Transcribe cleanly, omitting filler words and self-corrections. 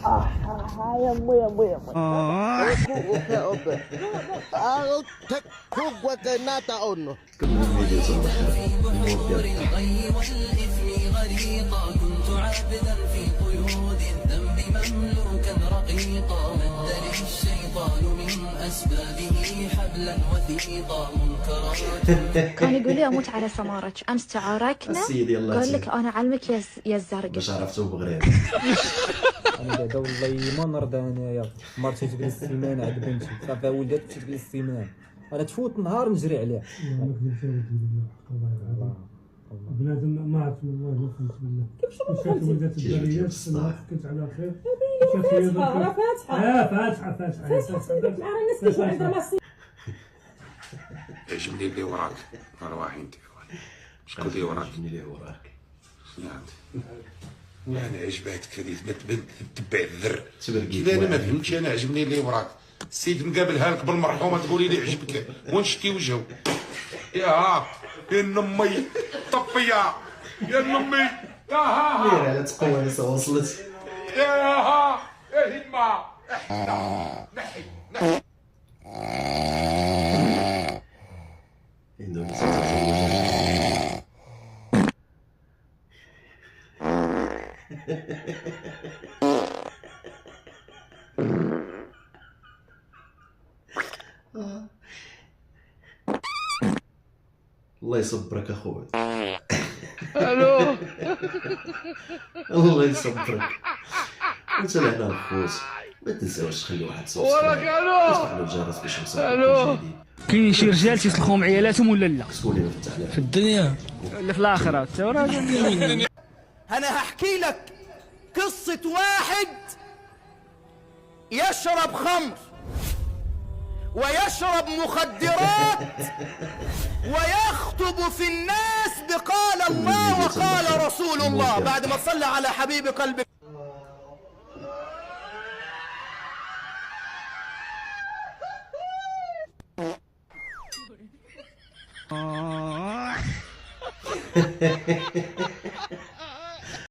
يا امي يا امي يا امي تك ناتا اونو كل الفيديو صراحة كنت عابدا في قيود الذنب مملوكا رقيقا مدني الشيطان من أسبابه حبلا وثيقا منكرات. كان يقول لي اموت على سمارك، امس تعاركنا السيد يلا قال لك انا علمك يا الزرق. باش عرفتو بغريب. انا بعدا والله ما نرضى انايا. مرتي تجلس السيمانه عند بنتي صافي ولات تجلس السيمانه انا تفوت نهار نجري عليها. بنادم ما عرف والله ما فهمت بالله كيفاش ولدت الدريات كنت على خير فاتحه عجبني اللي وراك ارواحي انت شكون اللي وراك؟ عجبني اللي وراك انا عجباتك هذه تبع الذر تبرقيت كذا. انا ما فهمتش، انا عجبني اللي وراك. السيد نقابلها لك بالمرحومه تقولي لي عجبك ونشتي وجهه. يا امي طفيه يا امي يا ها غير على تقوى وصلت يا ها يا همه نحي نحي الله يصبرك اخويا. الو الله يصبرك. انت لهنا الخوت ما تنساوش تخلي واحد صوت وراك الو تفعلوا الجرس باش نوصلوا كل جديد. كاين شي رجال تيسلخوهم عيالاتهم ولا لا؟ شكون اللي فتح عليك في الدنيا ولا في الاخره حتى راه. انا هحكي لك قصة واحد يشرب خمر ويشرب مخدرات ويخطب في الناس بقال الله وقال رسول الله بعد ما تصلى على حبيب قلبك.